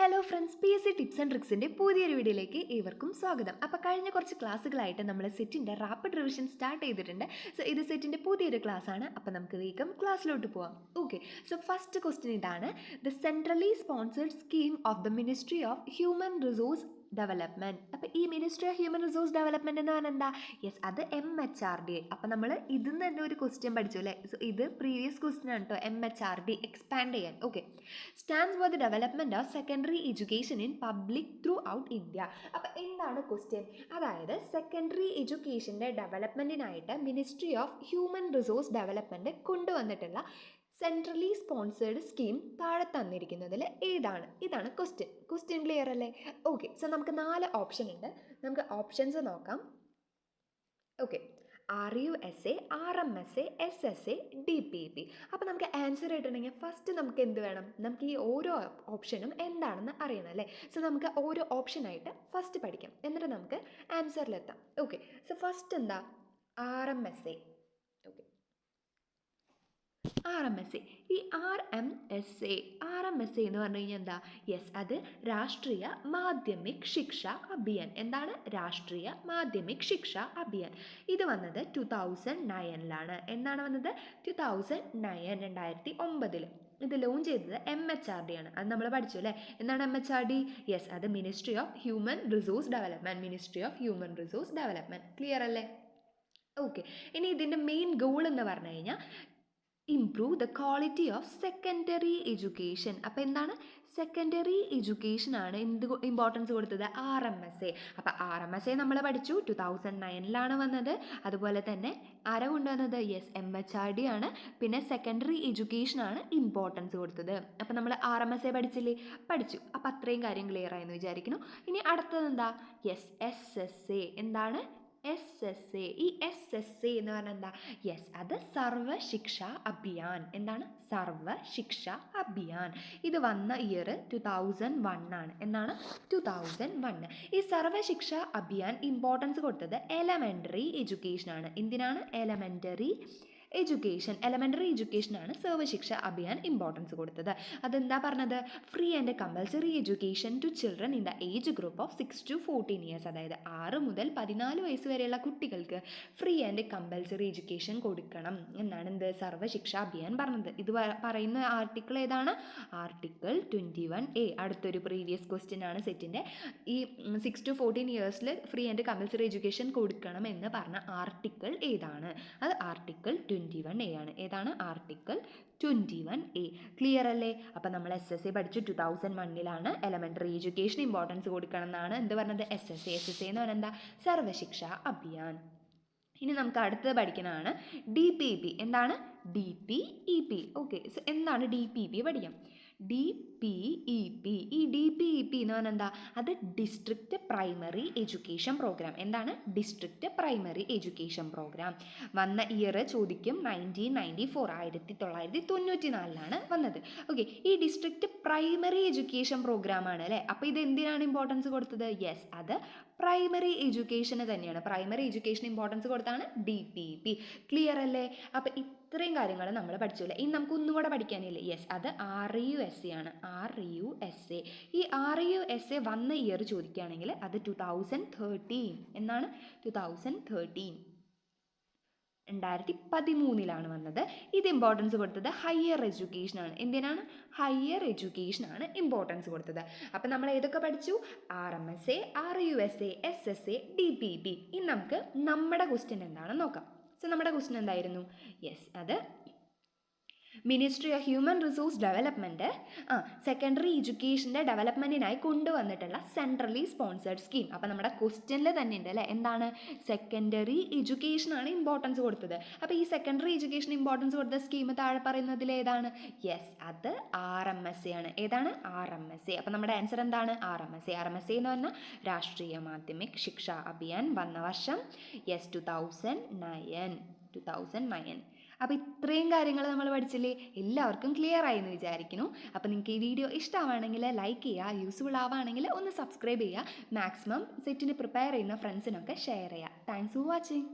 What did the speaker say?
Hello friends, P S C tips and ട്രിക്സിൻ്റെ പുതിയൊരു വീഡിയോയിലേക്ക് ഏവർക്കും സ്വാഗതം. അപ്പോൾ കഴിഞ്ഞ കുറച്ച് ക്ലാസ്സുകളായിട്ട് നമ്മൾ സെറ്റിൻ്റെ റാപ്പിഡ് റിവിഷൻ സ്റ്റാർട്ട് ചെയ്തിട്ടുണ്ട്. സോ ഇത് സെറ്റിൻ്റെ പുതിയൊരു ക്ലാസ് ആണ്. അപ്പോൾ നമുക്ക് വേഗം ക്ലാസ്സിലോട്ട് പോവാം. ഓക്കെ, സോ ഫസ്റ്റ് ക്വസ്റ്റ്യൻ ഇതാണ്: the centrally sponsored scheme of the ministry of human resource development. അപ്പോൾ ഈ ministry of human resource development എന്ന് പറഞ്ഞാൽ എന്താ? യെസ്, അത് MHRD. അപ്പോൾ നമ്മൾ ഇതിൽ നിന്ന് തന്നെ ഒരു ക്വസ്റ്റ്യൻ പഠിച്ചു അല്ലേ? സോ ഇത് പ്രീവിയസ് ക്വസ്റ്റ്യൻ ആണ് കേട്ടോ, MHRD എക്സ്പാൻഡ് ചെയ്യാൻ. Okay, stands for the development of secondary education in public throughout India. അപ്പോൾ എന്താണ് ക്വസ്റ്റ്യൻ? അതായത് സെക്കൻഡറി എഡ്യൂക്കേഷൻ്റെ ഡെവലപ്മെൻറ്റിനായിട്ട് ministry of human resource development കൊണ്ടുവന്നിട്ടുള്ള സെൻട്രലി സ്പോൺസേഡ് സ്കീം താഴെ തന്നിരിക്കുന്നതിൽ ഏതാണ്? ഇതാണ് ക്വസ്റ്റ്യൻ. ക്വസ്റ്റ്യൻ ക്ലിയർ അല്ലേ? ഓക്കെ, സോ നമുക്ക് 4 ഓപ്ഷൻ ഉണ്ട്. നമുക്ക് ഓപ്ഷൻസ് നോക്കാം. Okay, RUSA, RMSA, SSA, DPP. അപ്പോൾ നമുക്ക് ആൻസർ കിട്ടണമെങ്കിൽ ഫസ്റ്റ് നമുക്ക് എന്ത് വേണം? നമുക്ക് ഈ ഓരോ ഓപ്ഷനും എന്താണെന്ന് അറിയണം അല്ലേ? സോ നമുക്ക് ഓരോ ഓപ്ഷനായിട്ട് ഫസ്റ്റ് പഠിക്കാം, എന്നിട്ട് നമുക്ക് ആൻസറിലെത്താം. ഓക്കെ, സോ ഫസ്റ്റ് എന്താ? RMSA. Okay, RMSA. ഈ RMSA എന്ന് പറഞ്ഞു കഴിഞ്ഞാൽ എന്താ? യെസ്, അത് രാഷ്ട്രീയ മാധ്യമിക് ശിക്ഷ അഭിയാൻ. എന്താണ്? രാഷ്ട്രീയ മാധ്യമിക് ശിക്ഷ അഭിയാൻ. ഇത് വന്നത് 2009 എന്നാണ് വന്നത്? 2009, 2009. ഇത് ലോഞ്ച് ചെയ്തത് MHRD ആണ്. അത് നമ്മൾ പഠിച്ചു അല്ലേ? എന്താണ് MHRD? യെസ്, അത് ministry of human resource development. Ministry of human resource development. Clear അല്ലേ? ഓക്കെ, ഇനി ഇതിൻ്റെ മെയിൻ ഗോൾ എന്ന് പറഞ്ഞു കഴിഞ്ഞാൽ improve the quality of secondary education. അപ്പോൾ എന്താണ്? സെക്കൻഡറി എഡ്യൂക്കേഷനാണ് എന്ത് ഇമ്പോർട്ടൻസ് കൊടുത്തത്? RMSA. അപ്പോൾ RMSA നമ്മൾ പഠിച്ചു, 2009 വന്നത്. അതുപോലെ തന്നെ ആരാ കൊണ്ടുവന്നത്? യെസ്, MHRD ആണ്. പിന്നെ സെക്കൻഡറി എഡ്യൂക്കേഷനാണ് ഇമ്പോർട്ടൻസ് കൊടുത്തത്. അപ്പോൾ നമ്മൾ RMSA പഠിച്ചില്ലേ? പഠിച്ചു. അപ്പോൾ അത്രയും കാര്യം ക്ലിയർ ആയെന്ന് വിചാരിക്കുന്നു. ഇനി അടുത്തത് എന്താ? Yes, SSA. എന്താണ്? SSA. ഈ SSA എന്ന് പറഞ്ഞാൽ എന്താ? യെസ്, അത് സർവ ശിക്ഷ അഭിയാൻ. എന്താണ്? സർവ ശിക്ഷ അഭിയാൻ. ഇത് വന്ന ഇയർ 2001 ആണ്. എന്നാണ്? 2001. ഈ സർവ ശിക്ഷ അഭിയാൻ ഇമ്പോർട്ടൻസ് കൊടുത്തത് എലമെൻ്ററി എഡ്യൂക്കേഷനാണ്. എന്തിനാണ്? എലമെൻ്ററി എഡ്യൂക്കേഷനാണ് സർവശിക്ഷ അഭിയാൻ ഇമ്പോർട്ടൻസ് കൊടുത്തത്. അതെന്താ പറഞ്ഞത്? Free and compulsory education to children in the age group of 6 to 14 years. അതായത് 6 മുതൽ 14 വയസ്സ് വരെയുള്ള കുട്ടികൾക്ക് ഫ്രീ ആൻഡ് കമ്പൽസറി എഡ്യൂക്കേഷൻ കൊടുക്കണം എന്നാണ് എന്ത്? സർവശിക്ഷ അഭിയാൻ പറഞ്ഞത്. ഇത് പറയുന്ന ആർട്ടിക്കിൾ ഏതാണ്? Article 21A. അടുത്തൊരു പ്രീവിയസ് ക്വസ്റ്റ്യൻ ആണ് സെറ്റിൻ്റെ. ഈ 6 to 14 ഇയേഴ്സിൽ ഫ്രീ ആൻഡ് കമ്പൽസറി എഡ്യൂക്കേഷൻ കൊടുക്കണം എന്ന് പറഞ്ഞ ആർട്ടിക്കിൾ ഏതാണ്? അത് ആർട്ടിക്കിൾ 21A ആണ്. ഏതാണ്? Article 21A. ക്ലിയർ അല്ലേ? അപ്പം നമ്മൾ SSA പഠിച്ചു, 2001 എലമെൻ്ററി എഡ്യൂക്കേഷൻ ഇമ്പോർട്ടൻസ് കൊടുക്കണം എന്നാണ് എന്ത് പറഞ്ഞത്? SSA എന്ന് പറഞ്ഞാൽ എന്താ? സർവശിക്ഷ അഭിയാൻ. ഇനി നമുക്ക് അടുത്തത് പഠിക്കുന്നതാണ് DPP. എന്താണ്? DPEP. ഓക്കെ, സോ എന്താണ് DPP? പഠിക്കാം. DPEP. ഈ DPEP എന്ന് പറഞ്ഞാൽ എന്താ? അത് ഡിസ്ട്രിക്റ്റ് പ്രൈമറി എഡ്യൂക്കേഷൻ പ്രോഗ്രാം. എന്താണ്? District primary education program. വന്ന ഇയർ ചോദിക്കും 1994, 1994 വന്നത്. ഓക്കെ, ഈ ഡിസ്ട്രിക്റ്റ് പ്രൈമറി എഡ്യൂക്കേഷൻ പ്രോഗ്രാമാണ് അല്ലേ? അപ്പോൾ ഇത് എന്തിനാണ് ഇമ്പോർട്ടൻസ് കൊടുത്തത്? യെസ്, അത് പ്രൈമറി എഡ്യൂക്കേഷന് തന്നെയാണ്. പ്രൈമറി എഡ്യൂക്കേഷൻ ഇമ്പോർട്ടൻസ് കൊടുത്താണ് DPEP. ക്ലിയർ അല്ലേ? അപ്പോൾ ഇത്രയും കാര്യങ്ങൾ നമ്മൾ പഠിച്ചില്ല. ഇനി നമുക്ക് ഒന്നുകൂടെ പഠിക്കാനില്ലേ? യെസ്, അത് RUSA ആണ്. RUSA. ഈ RUSA വന്ന ഇയർ ചോദിക്കുകയാണെങ്കിൽ അത് 2013. എന്നാണ്? 2013 വന്നത്. ഇത് ഇമ്പോർട്ടൻസ് കൊടുത്തത് ഹയർ എഡ്യൂക്കേഷനാണ്. എന്തിനാണ്? ഹയർ എഡ്യൂക്കേഷനാണ് ഇമ്പോർട്ടൻസ് കൊടുത്തത്. അപ്പം നമ്മൾ ഏതൊക്കെ പഠിച്ചു? RMSA, RUSA, SSA, DPP. ഇനി നമുക്ക് നമ്മുടെ ക്വസ്റ്റ്യൻ എന്താണെന്ന് നോക്കാം. സോ നമ്മുടെ ക്വസ്റ്റ്യൻ എന്തായിരുന്നു? യെസ്, അത് ministry of human resource development secondary എഡ്യൂക്കേഷൻ്റെ ഡെവലപ്മെൻറ്റിനായി കൊണ്ടുവന്നിട്ടുള്ള സെൻട്രലി സ്പോൺസേഡ് സ്കീം. അപ്പോൾ നമ്മുടെ ക്വസ്റ്റ്യനിൽ തന്നെ ഉണ്ട് അല്ലേ? എന്താണ്? സെക്കൻഡറി എഡ്യൂക്കേഷനാണ് ഇമ്പോർട്ടൻസ് കൊടുത്തത്. അപ്പോൾ ഈ സെക്കൻഡറി എഡ്യൂക്കേഷൻ ഇമ്പോർട്ടൻസ് കൊടുത്ത സ്കീം താഴെ പറയുന്നതിൽ ഏതാണ്? യെസ്, അത് RMSA ആണ്. ഏതാണ്? RMSA. അപ്പോൾ നമ്മുടെ ആൻസർ എന്താണ്? RMSA എന്ന് പറഞ്ഞാൽ രാഷ്ട്രീയ മാധ്യമിക് ശിക്ഷ അഭിയാൻ. വന്ന വർഷം യെസ് 2009. അപ്പോൾ ഇത്രയും കാര്യങ്ങൾ നമ്മൾ പഠിച്ചില്ലേ? എല്ലാവർക്കും ക്ലിയർ ആയി എന്ന് വിചാരിക്കുന്നു. അപ്പോൾ നിങ്ങൾക്ക് ഈ വീഡിയോ ഇഷ്ടമാണെങ്കിൽ ലൈക്ക് ചെയ്യുക, യൂസ്ഫുൾ ആവുകയാണെങ്കിൽ ഒന്ന് സബ്സ്ക്രൈബ് ചെയ്യുക, മാക്സിമം സെറ്റിന് പ്രിപ്പയർ ചെയ്യുന്ന ഫ്രണ്ട്സിനൊക്കെ ഷെയർ ചെയ്യുക. Thanks for watching.